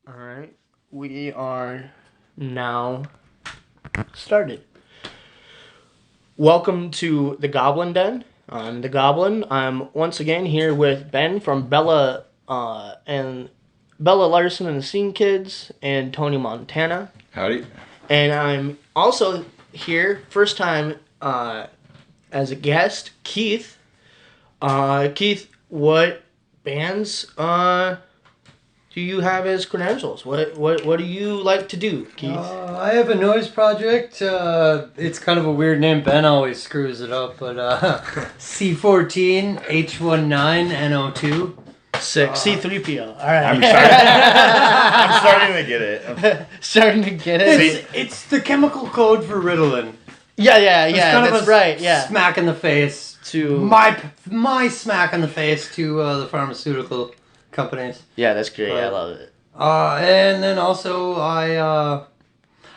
All right, we are now started. Welcome to the Goblin Den. I'm the Goblin. I'm once again here with Ben from Bella and Bella Larson and the Scene Kids and Tony Montana. Howdy. And I'm also here, first time as a guest, Keith. Keith, what bands do you have as credentials? What do you like to do, Keith? I have a noise project. It's kind of a weird name. Ben always screws it up, but C14 H19 NO2. Sick. C3PO. All right. I'm starting to get it. Starting to get it. It's the chemical code for Ritalin. Yeah. Kind That's of right. Yeah. Smack in the face To my smack in the face to the pharmaceutical companies. Yeah, that's great. I love it. And then also I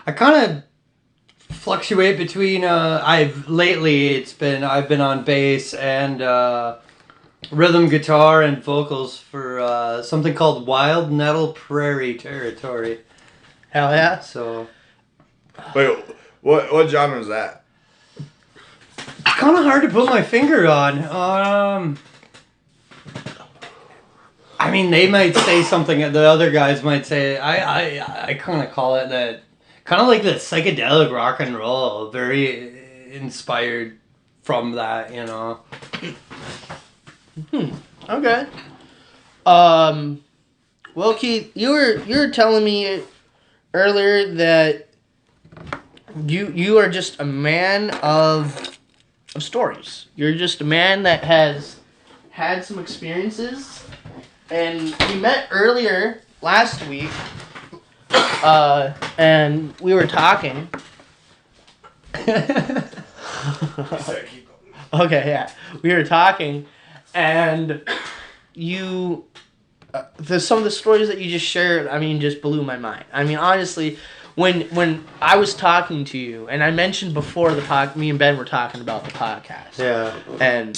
kind of fluctuate between I've been on bass and rhythm guitar and vocals for something called Wild Nettle Prairie Territory. Hell yeah. So Wait, what genre is that? kind of hard to put my finger on. I mean, they might say something. The other guys might say. I kind of call it that. Kind of like that psychedelic rock and roll. Very inspired from that, you know. Okay. Well, Keith, you were telling me earlier that you are just a man of stories. You're just a man that has had some experiences. And we met earlier last week, and we were talking. Okay, yeah. We were talking, and you... some of the stories that you just shared, I mean, just blew my mind. I mean, honestly, when I was talking to you, and I mentioned before me and Ben were talking about the podcast. Yeah. And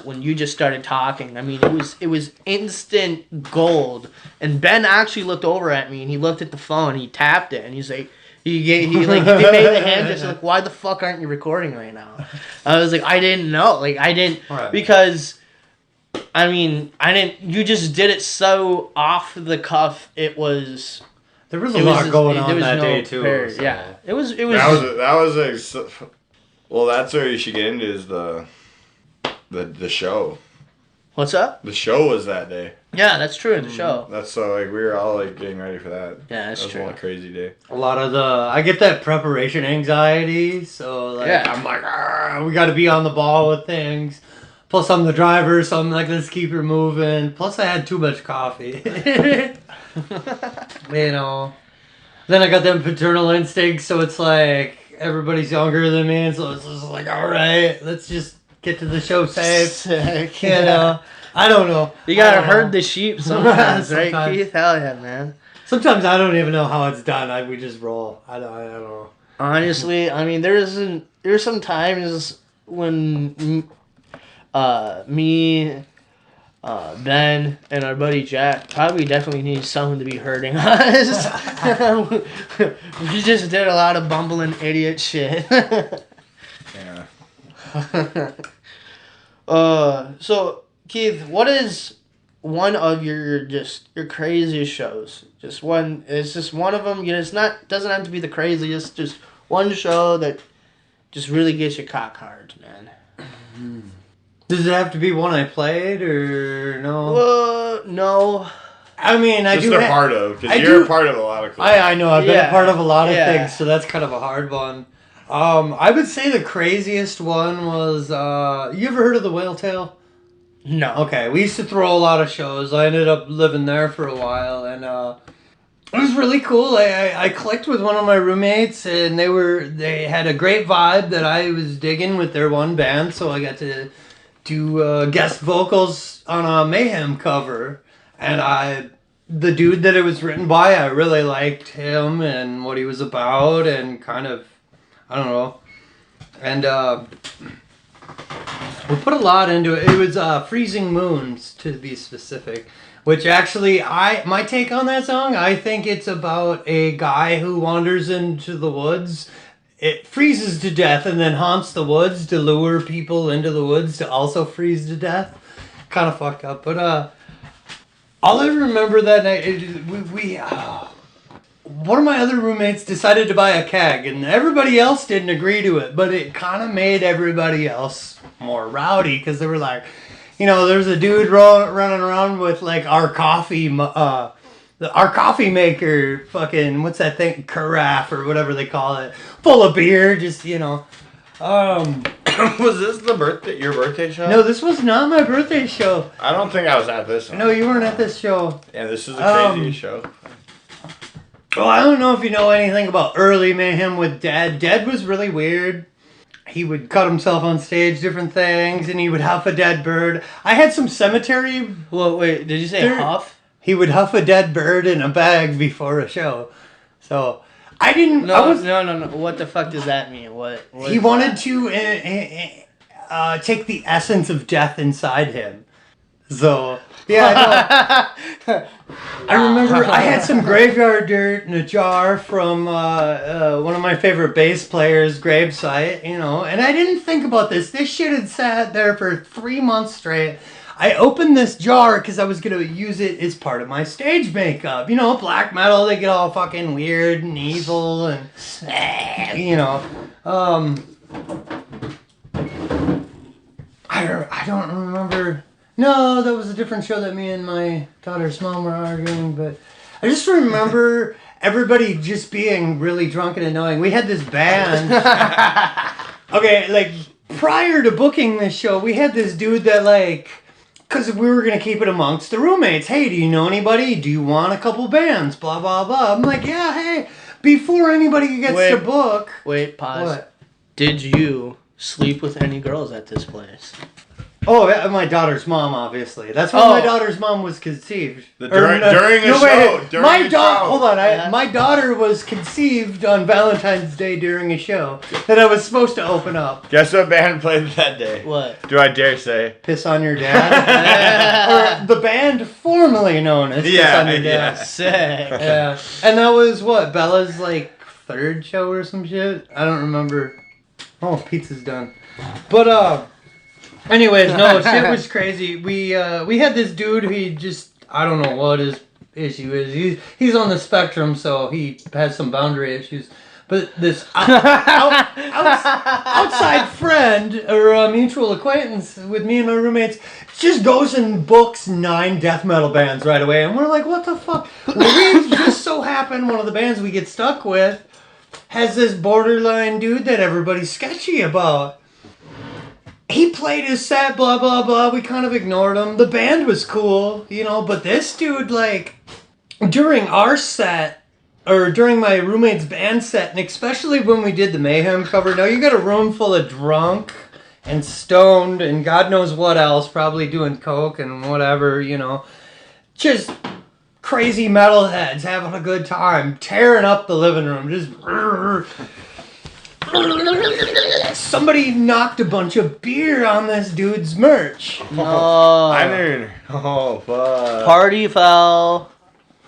when you just started talking, I mean, it was instant gold. And Ben actually looked over at me, and he looked at the phone, he tapped it, and he's like, he made the hand gesture, like, why the fuck aren't you recording right now? I was like, I didn't know, Right. because, I mean, you just did it so off the cuff. There was a lot going on that day too. So. Yeah, it was. Well, that's where you should get into is the show. What's up? The show was that day. Yeah, that's true. The show. That's so we were all getting ready for that. Yeah, that's true. That was one crazy day. A lot of I get that preparation anxiety, so I'm like, we got to be on the ball with things. Plus, I'm the driver, so I'm like, let's keep her moving. Plus, I had too much coffee. You know. Then I got them paternal instincts, so it's like everybody's younger than me, and so it's just like, all right, let's just get to the show safe. Sick. You know, I don't know. You gotta herd the sheep sometimes, right, Sometimes. Keith? Hell yeah, man. Sometimes I don't even know how it's done. We just roll. I don't know. Honestly, I mean, there's some times when me, Ben, and our buddy Jack probably definitely need someone to be hurting us. We just did a lot of bumbling idiot shit. Yeah. So Keith, what is one of your craziest shows? Just one. It's just one of them. You know, doesn't have to be the craziest. Just one show that just really gets you cock hard, man. Does it have to be one I played or no? No. I mean, Just a part of, because you're a part of a lot of clubs. I know, I've been a part of a lot of Yeah. things, so that's kind of a hard one. I would say the craziest one was, you ever heard of the Whale Tail? No. Okay, we used to throw a lot of shows. I ended up living there for a while, and it was really cool. I clicked with one of my roommates, and they had a great vibe that I was digging with their one band, so I got to do guest vocals on a Mayhem cover, and the dude that it was written by, I really liked him and what he was about, and kind of, I don't know, and we put a lot into it. It was Freezing Moons, to be specific. Which actually, my take on that song, I think it's about a guy who wanders into the woods. It freezes to death and then haunts the woods to lure people into the woods to also freeze to death. Kind of fucked up, but all I remember that night, one of my other roommates decided to buy a keg, and everybody else didn't agree to it, but it kind of made everybody else more rowdy because they were like, there's a dude running around with like our coffee maker, fucking, what's that thing, carafe or whatever they call it, full of beer, just, Was this your birthday show? No, this was not my birthday show. I don't think I was at this one. No, you weren't at this show. Yeah, this is the craziest show. Well, I don't know if you know anything about early mayhem with Dad. Dad was really weird. He would cut himself on stage, different things, and he would huff a dead bird. I had some cemetery... Well, wait, did you say huff? He would huff a dead bird in a bag before a show. So, I didn't... No. What the fuck does that mean? What he wanted to take the essence of death inside him. So... Yeah, I remember I had some graveyard dirt in a jar from one of my favorite bass players' gravesite, and I didn't think about this. This shit had sat there for 3 months straight. I opened this jar because I was going to use it as part of my stage makeup. Black metal, they get all fucking weird and evil and, I don't remember... No, that was a different show that me and my daughter's mom were arguing, but I just remember everybody just being really drunk and annoying. We had this band. Okay, like, prior to booking this show, we had this dude that, like, because we were going to keep it amongst the roommates. Hey, do you know anybody? Do you want a couple bands? Blah, blah, blah. I'm like, yeah, hey, before anybody gets to book. Wait, pause. What? Did you sleep with any girls at this place? Oh, yeah, my daughter's mom, obviously. That's when my daughter's mom was conceived. During a show. Hold on. My daughter was conceived on Valentine's Day during a show that I was supposed to open up. Guess what band played that day? What? Do I dare say? Piss on Your Dad? Or the band formerly known as Piss on Your Dad. Yeah. Sick. Yeah. And that was what? Bella's, like, third show or some shit? I don't remember. Oh, pizza's done. But, anyways, no, shit was crazy. We had this dude who I don't know what his issue is. He's on the spectrum, so he has some boundary issues. But this outside friend or a mutual acquaintance with me and my roommates just goes and books 9 death metal bands right away. And we're like, what the fuck? Well, we just so happen one of the bands we get stuck with has this borderline dude that everybody's sketchy about. He played his set, blah, blah, blah. We kind of ignored him. The band was cool, but this dude, like, during our set, or during my roommate's band set, and especially when we did the Mayhem cover, now you got a room full of drunk and stoned and God knows what else, probably doing coke and whatever, just crazy metalheads having a good time, tearing up the living room, just... Somebody knocked a bunch of beer on this dude's merch. No. Oh, fuck. Party foul.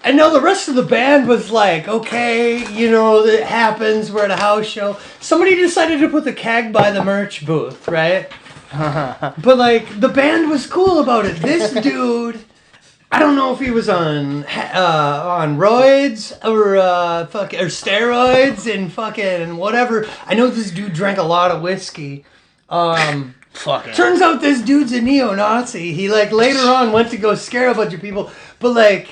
And now the rest of the band was like, okay, it happens, we're at a house show. Somebody decided to put the keg by the merch booth, right? But, like, the band was cool about it. This dude... I don't know if he was on roids or steroids and fucking whatever. I know this dude drank a lot of whiskey. Turns out this dude's a neo-Nazi. He later on went to go scare a bunch of people, but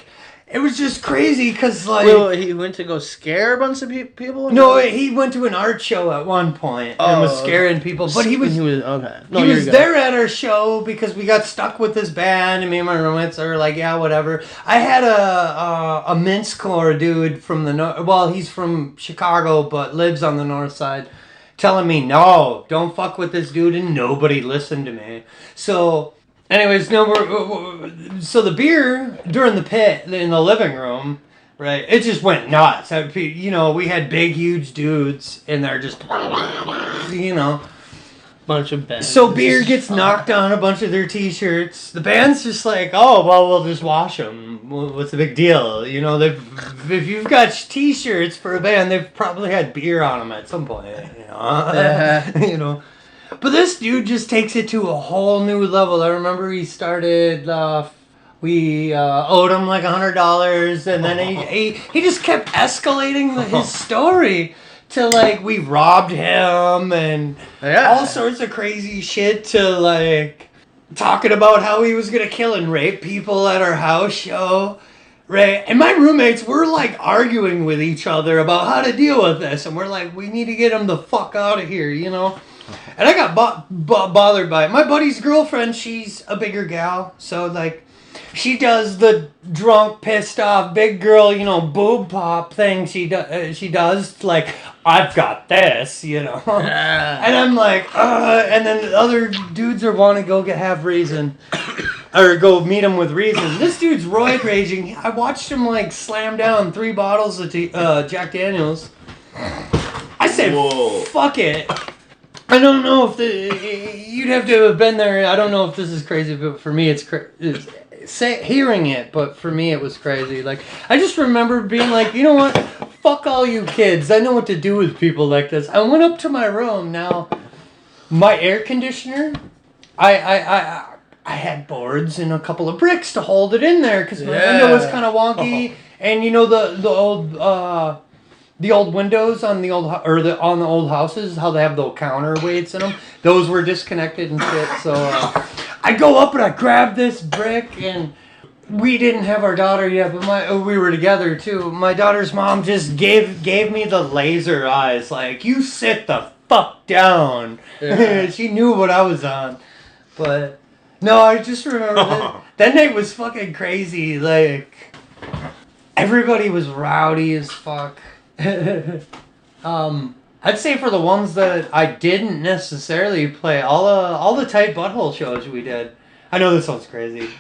it was just crazy because Wait, he went to go scare a bunch of people? No, he went to an art show at one point and was scaring people. But he was okay. No, he was there at our show because we got stuck with this band, and me and my roommates are like, yeah, whatever. I had a mincecore dude from the north. Well, he's from Chicago, but lives on the north side, telling me, no, don't fuck with this dude, and nobody listened to me. So... Anyways, so the beer during the pit in the living room, right, it just went nuts. We had big, huge dudes in there just, bunch of bands. So beer gets knocked on a bunch of their t-shirts. The band's just like, oh, well, we'll just wash them. What's the big deal? You know, if you've got t-shirts for a band, they've probably had beer on them at some point. You know, you know. But this dude just takes it to a whole new level. I remember he started. We owed him like $100, and then he just kept escalating his story. To like we robbed him and all sorts of crazy shit to like talking about how he was gonna kill and rape people at our house show, right? And my roommates were like arguing with each other about how to deal with this, and we're like, we need to get him the fuck out of here, you know. And I got bothered by it. My buddy's girlfriend, she's a bigger gal, so like. She does the drunk, pissed off, big girl, you know, boob pop thing. She does like, I've got this, you know. And I'm like, and then the other dudes are want to go have reason, or go meet him with reason. This dude's roid raging. I watched him like slam down 3 bottles of Jack Daniels. I said, whoa. Fuck it. I don't know if you'd have to have been there. I don't know if this is crazy, but for me, it's hearing it, but for me it was crazy. Like I just remember being like, you know what? Fuck all you kids. I know what to do with people like this. I went up to my room. Now, my air conditioner, I had boards and a couple of bricks to hold it in there because my window was kind of wonky. And you know the old windows on the old on the old houses, how they have the counterweights in them. Those were disconnected and shit. So. I go up and I grab this brick, and we didn't have our daughter yet, but we were together too. My daughter's mom just gave me the laser eyes, like, you sit the fuck down. Yeah. She knew what I was on. But no, I just remember that night was fucking crazy. Like everybody was rowdy as fuck. I'd say for the ones that I didn't necessarily play, all the Tight Butthole shows we did. I know this sounds crazy.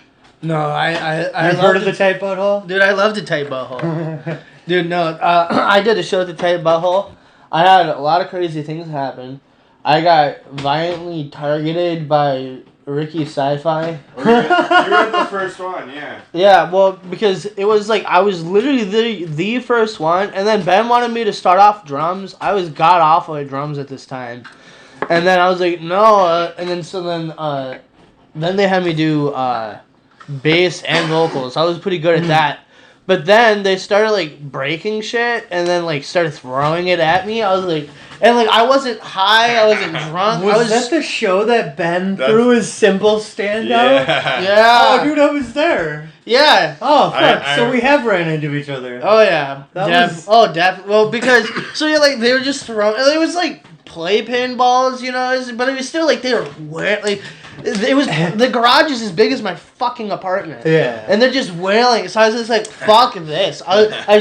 No, I heard of the Tight Butthole? Dude, I love the Tight Butthole. Dude, no, I did a show at the Tight Butthole. I had a lot of crazy things happen. I got violently targeted by Ricky Sci-Fi. You were the first one, yeah. Yeah, well, because it was like, I was literally the first one, and then Ben wanted me to start off drums. I was god awful at drums at this time. And then I was like, no, and then they had me do bass and vocals. I was pretty good at that. But then they started like breaking shit, and then like started throwing it at me. I was like, and like I wasn't high, I wasn't drunk. Was that the show that Ben threw his cymbal stand out? Yeah. Oh, dude, I was there. Yeah. Oh, fuck. So we have ran into each other. Oh yeah. Oh, definitely. Well, because so yeah, like they were just throwing. It was like playpen balls, you know, but it was still like they were like. It was the garage is as big as my fucking apartment. Yeah. And they're just wailing. So I was just like, "Fuck this!"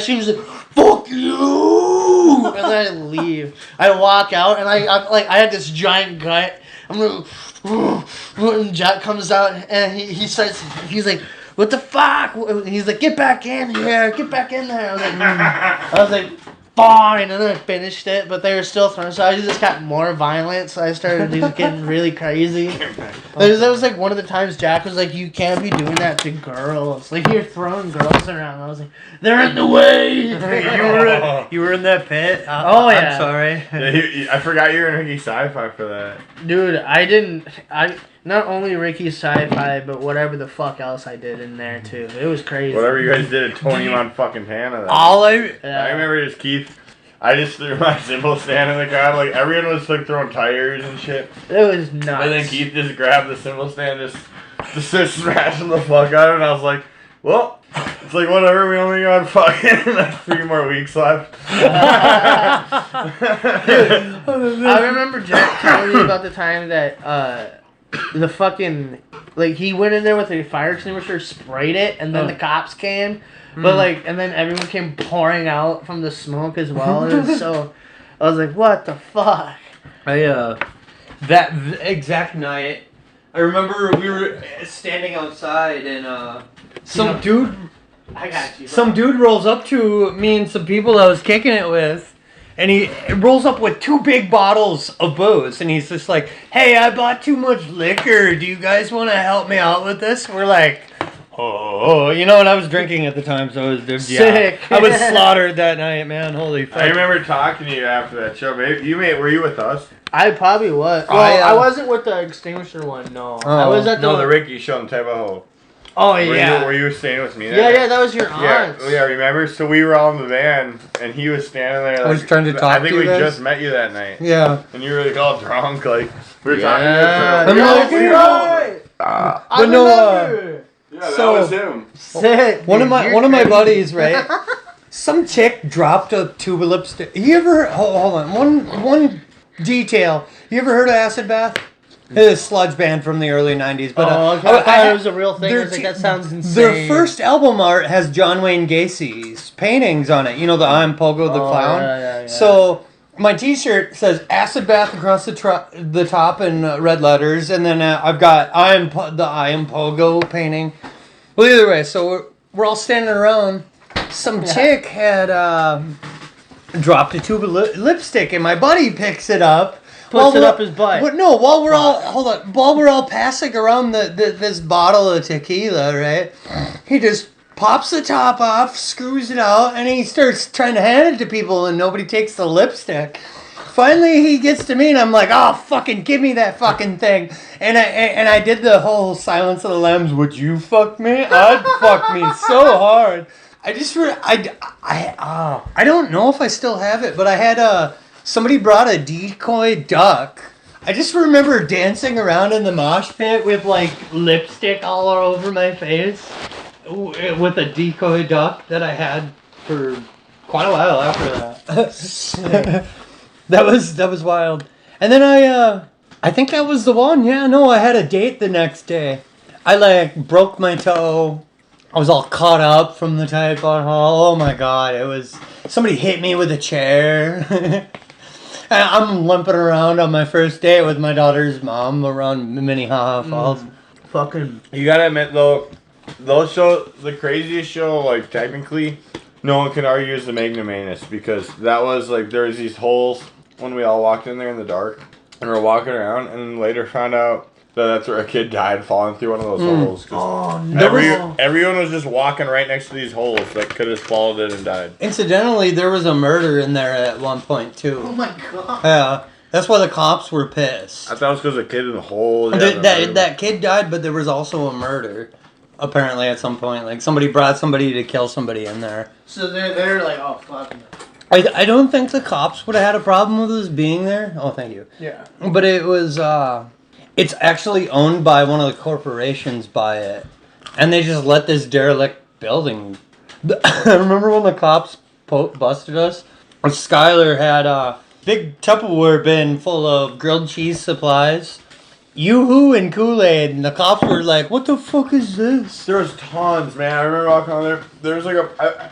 She was like, "Fuck you!" And then I leave. I walk out, and I had this giant gut. I'm gonna. And Jack comes out, and he starts. He's like, "What the fuck?" He's like, "Get back in here! Get back in there!" I was like. Fine, and then I finished it, but they were still throwing, so I just got more violent, so I started just getting really crazy. That was like one of the times Jack was like, you can't be doing that to girls. Like, you're throwing girls around. I was like, they're in the way! You were in that pit? Oh, yeah. I'm sorry. Yeah, I forgot you were in Ricky Sci-Fi for that. Dude, not only Ricky Sci-Fi, but whatever the fuck else I did in there, too. It was crazy. Whatever you guys did at Tony on fucking Hannah. I remember just Keith. I just threw my cymbal stand in the crowd. Like, everyone was like throwing tires and shit. It was nuts. And then Keith just grabbed the cymbal stand, just smashing the fuck out of it. And I was like, well, it's like, whatever. We only got fucking like 3 more weeks left. I remember Jack telling me about the time that the fucking, like, he went in there with a fire extinguisher, sprayed it, and then the cops came. But, like, and then everyone came pouring out from the smoke as well. And so, I was like, what the fuck? That exact night, I remember we were standing outside, and some dude rolls up to me and some people I was kicking it with, And he rolls up with 2 big bottles of booze. And he's just like, hey, I bought too much liquor. Do you guys want to help me out with this? We're like, oh. You know, and I was drinking at the time, so it was Sick. I was slaughtered that night, man. Holy fuck. I remember talking to you after that show. Were you with us? I probably was. Well, I wasn't with the extinguisher one. No, I was at the the Ricky show in Tabajo. Oh, Were you staying with me? Yeah, that was your aunt. Yeah, remember? So we were all in the van, and he was standing there. Like, I was trying to talk I to think you we guys. just met you that night. Yeah. And you were like all drunk, like we were Yeah. talking. But no, Yeah, that So- was him. Sick. one of dude, my you're buddies, right? Some chick dropped a tube of lipstick. You ever hold on one detail? You ever heard of acid bath? It's a sludge band from the early '90s. But I thought it was a real thing. I was like, that sounds insane. Their first album art has John Wayne Gacy's paintings on it. You know, the I'm Pogo the Clown. Yeah. So my T-shirt says acid bath across the top in red letters, and then I've got I am Pogo painting. Well, either way, so we're all standing around. Some chick had dropped a tube of lipstick, and my buddy picks it up. Puts it up his butt. While we're all passing around this bottle of tequila, right? He just pops the top off, screws it out, and he starts trying to hand it to people, and nobody takes the lipstick. Finally, he gets to me, and I'm like, "Oh, fucking give me that fucking thing!" And I did the whole Silence of the Lambs. Would you fuck me? I'd fuck me so hard. I don't know if I still have it, but I had somebody brought a decoy duck. I just remember dancing around in the mosh pit with like lipstick all over my face with a decoy duck that I had for quite a while after that. that was wild. And then I think that was the one. Yeah, no, I had a date the next day. I like broke my toe. I was all caught up from the typhoid hall. Oh my god, it was somebody hit me with a chair. And I'm limping around on my first date with my daughter's mom around Minnehaha Falls. Fucking. You gotta admit though, those shows, the craziest show, like technically, no one can argue is the Magnum Anus, because that was like there was these holes when we all walked in there in the dark, and we're walking around, and later found out that that's where a kid died falling through one of those holes. Oh no! Everyone was just walking right next to these holes that could have swallowed it and died. Incidentally, there was a murder in there at one point too. Oh my god! Yeah, that's why the cops were pissed. I thought it was because a kid in the hole. That kid died, but there was also a murder. Apparently, at some point, like somebody brought somebody to kill somebody in there. So they're like, oh fuck. I don't think the cops would have had a problem with us being there. Oh, thank you. Yeah. But it was. It's actually owned by one of the corporations by it. And they just let this derelict building. Remember when the cops busted us? Skylar had a big Tupperware bin full of grilled cheese supplies, Yoo-hoo and Kool-Aid, and the cops were like, what the fuck is this? There was tons, man. I remember walking on there. There was like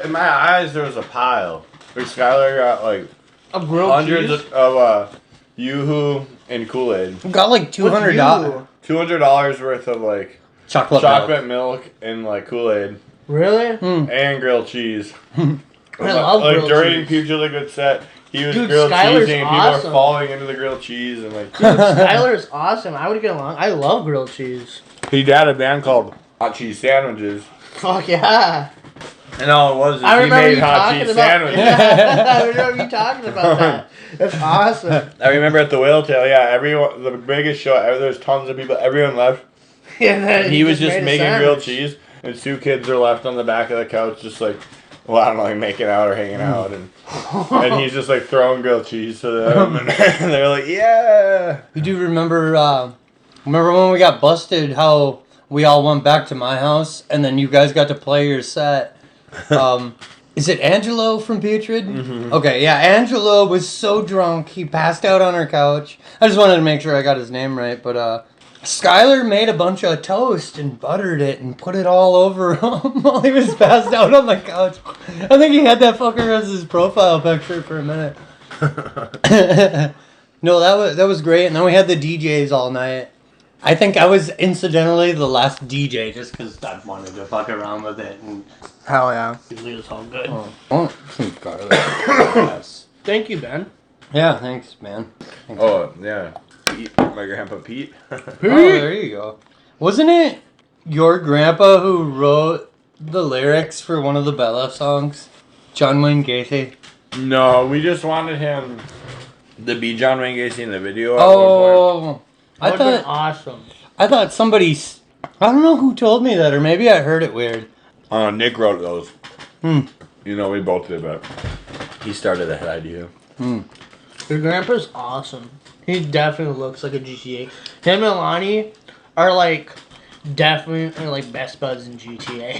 in my eyes, there was a pile. Like Skylar got like A grilled hundreds cheese? of Yoo-hoo and Kool-Aid. Got like $200. $200 worth of like Chocolate milk and like Kool-Aid Really? and grilled cheese. I love like grilled during cheese. Pugil a good set, he was Dude, grilled Skylar's cheesing and people awesome. were falling into the grilled cheese and like. Dude, Skylar's awesome. I would get along. I love grilled cheese. He had a band called Hot Cheese Sandwiches, Fuck yeah. and all it was is I he remember made you hot talking cheese about. sandwiches. Yeah, I remember you talking about that. That's awesome. I remember at the Whale Tail, yeah, everyone, the biggest show, there's tons of people, everyone left. Yeah, then He was just made a making sandwich. grilled cheese, and 2 kids are left on the back of the couch, just like, well, I don't know, like making out or hanging out, and he's just like throwing grilled cheese to them, and they're like, yeah. You do remember when we got busted, how we all went back to my house, and then you guys got to play your set. Is it Angelo from Putrid? Mm-hmm. Okay, yeah, Angelo was so drunk, he passed out on our couch. I just wanted to make sure I got his name right, but Skylar made a bunch of toast and buttered it and put it all over him while he was passed out on the couch. I think he had that fucker as his profile picture for a minute. No, that was great, and then we had the DJs all night. I think I was incidentally the last DJ just because I wanted to fuck around with it. And Hell yeah. it was all good. Oh, some garlic. Yes. Thank you, Ben. Yeah, thanks, man. Thanks. Oh, yeah. Pete, my grandpa Pete. Oh, there you go. Wasn't it your grandpa who wrote the lyrics for one of the Bella songs? John Wayne Gacy? No, we just wanted him to be John Wayne Gacy in the video. Oh, That would've been awesome. I thought somebody's. I don't know who told me that, or maybe I heard it weird. Nick wrote those. Hmm. You know, we both did, but he started that idea. Hmm. Your grandpa's awesome. He definitely looks like a GTA. Him and Lonnie are like definitely like best buds in GTA.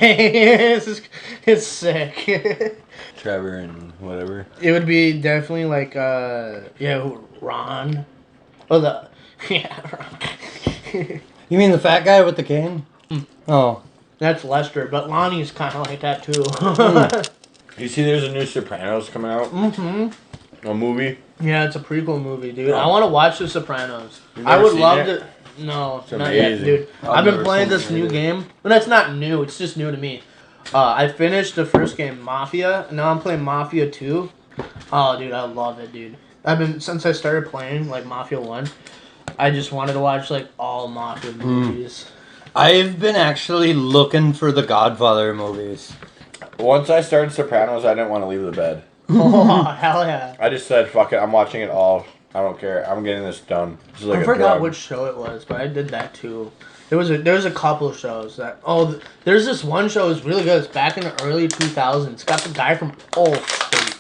it's sick. Trevor and whatever. It would be definitely like Ron. Oh Ron. You mean the fat guy with the cane? Oh. That's Lester, but Lonnie's kind of like that too. You see, there's a new Sopranos coming out. Mm-hmm. A movie. Yeah, it's a prequel movie, dude. I want to watch The Sopranos. You've I never would seen love it? to. No, It's not yet, amazing. dude. I've been never playing seen this it new either. game. But that's not new. It's just new to me. I finished the first game, Mafia. And now I'm playing Mafia 2. Oh, dude, I love it, dude. Since I started playing like Mafia 1, I just wanted to watch like all Mafia movies. I've been actually looking for the Godfather movies. Once I started Sopranos, I didn't want to leave the bed. Oh, hell yeah. I just said, fuck it, I'm watching it all. I don't care. I'm getting this done. It's like I a forgot drug. which show it was, but I did that too. There was a couple of shows that there's this one show that's really good. It's back in the early 2000s. It's got the guy from Allstate.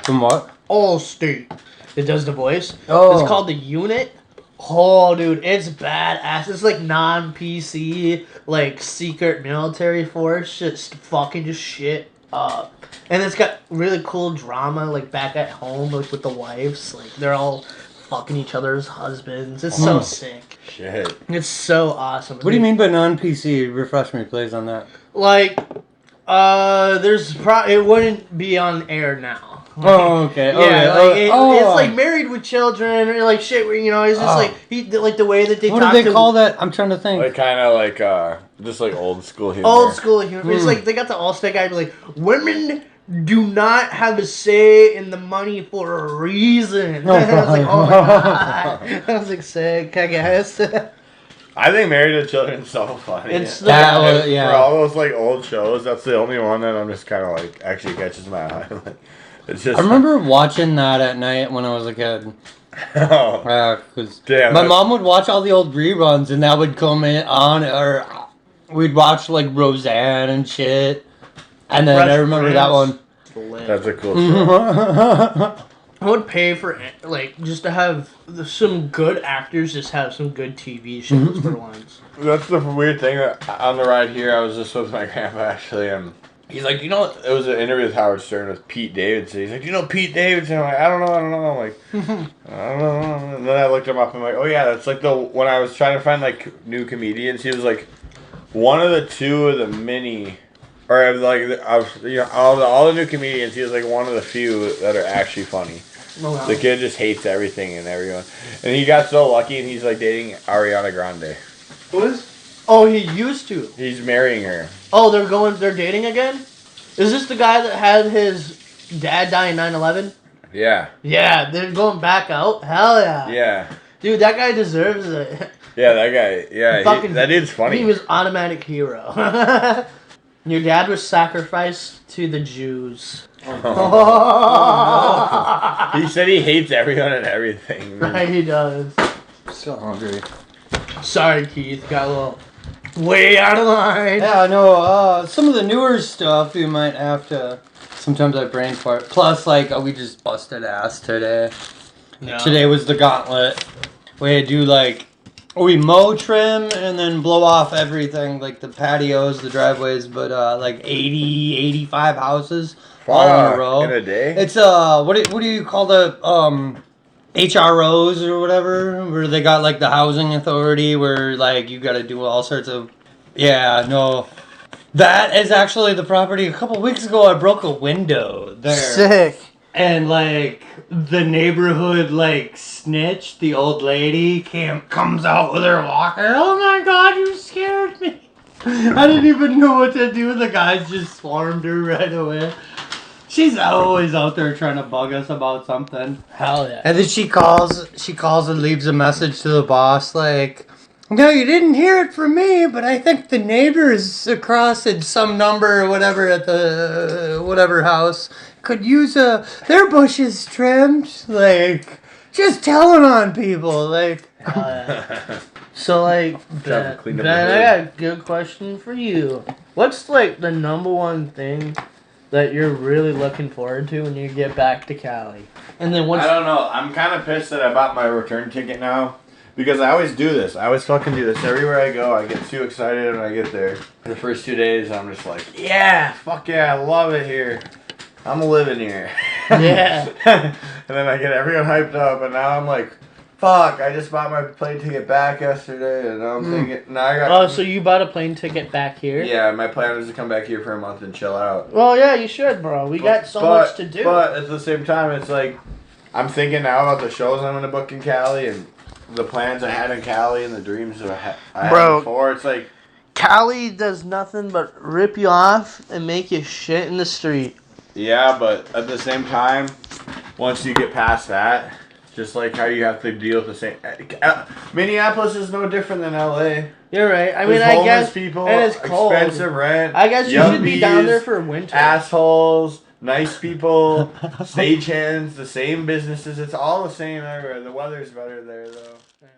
From what? Allstate. It does the voice. Oh. It's called The Unit. Oh, dude, it's badass. It's like non-PC, like secret military force, just fucking just shit up. And it's got really cool drama, like back at home, like with the wives. Like they're all fucking each other's husbands. It's so sick. Shit. It's so awesome. What do you mean by non-PC? Refresh me, please, on that. Like, it wouldn't be on air now. Oh, okay. Yeah, it's like Married with Children or like shit. Where it's just like the way that they What talk do they call that? I'm trying to think. Like kind of like just like old school humor. Old school humor. It's like they got the Allstate guy be like, women do not have a say in the money for a reason. I was like, oh my god. I was like, sick, I guess. I think Married with Children is so funny. It's For yeah. all those like old shows, that's the only one that I'm just kind of like actually catches my eye. Like, it's just. I remember watching that at night when I was a kid. Oh. Because Damn, my mom would watch all the old reruns, and that would come in on, or we'd watch like Roseanne and shit. And then Fresh I remember that one. That's a cool show. I would pay for like just to have some good actors just have some good TV shows for once. That's the weird thing. That on the ride here, I was just with my grandpa actually, and he's like, it was an interview with Howard Stern with Pete Davidson. He's like, Pete Davidson? I'm like, I don't know. I'm like, I don't know. And then I looked him up. I'm like, oh yeah, that's like when I was trying to find like new comedians. He was like one of the two of the mini. Or like, all the new comedians, he was like one of the few that are actually funny. Oh, wow. The kid just hates everything and everyone. And he got so lucky and he's like dating Ariana Grande. Who is? Oh, he used to. He's marrying her. Oh, they're dating again? Is this the guy that had his dad die in 9/11? Yeah. Yeah, they're going back out? Hell yeah. Yeah. Dude, that guy deserves it. Yeah, that guy. Yeah, that dude's funny. He was automatic hero. Your dad was sacrificed to the Jews. Oh. He said he hates everyone and everything. Right, he does. So hungry. Sorry, Keith. Got a little way out of line. Yeah, I know. Some of the newer stuff you might have to. Sometimes I brain fart. Plus, like, we just busted ass today. Yeah. Today was the gauntlet. We do like. We mow, trim, and then blow off everything, like the patios, the driveways, but like 80, 85 houses all in a row. In a day? It's what do you call the HROs or whatever, where they got like the housing authority, where like you got to do all sorts of. Yeah, no, that is actually the property. A couple weeks ago, I broke a window there. Sick. And like the neighborhood like snitch, the old lady comes out with her walker. Oh my god, you scared me. I didn't even know what to do. The guys just swarmed her right away. She's always out there trying to bug us about something. Hell yeah. And then she calls and leaves a message to the boss like, no, you didn't hear it from me, but I think the neighbors across in some number or whatever at the whatever house could use their bushes trimmed. Like, just telling on people. Like, Hell yeah. So like, Trying to clean up Ben, the I hood. got a good question for you. What's like the number one thing that you're really looking forward to when you get back to Cali? And then what's I don't know. I'm kind of pissed that I bought my return ticket now. Because I always do this. I always fucking do this. Everywhere I go, I get too excited when I get there. The first 2 days, I'm just like, yeah, fuck yeah, I love it here. I'm living here. Yeah. And then I get everyone hyped up, and now I'm like, fuck, I just bought my plane ticket back yesterday, and now I'm thinking, now I got... Oh, so you bought a plane ticket back here? Yeah, my plan was to come back here for a month and chill out. Well, yeah, you should, bro. We got so much to do. But at the same time, it's like, I'm thinking now about the shows I'm going to book in Cali, and the plans I had in Cali and the dreams that I had Bro. before. It's like, Cali does nothing but rip you off and make you shit in the street. yeah, but at the same time, once you get past that, just like how you have to deal with the same... Minneapolis is no different than LA. You're right. I There's mean, I homeless guess people, and it's cold. expensive rent. I guess you should be down there for winter. Assholes, nice people, stagehands, the same businesses. It's all the same everywhere. The weather's better there, though. Yeah.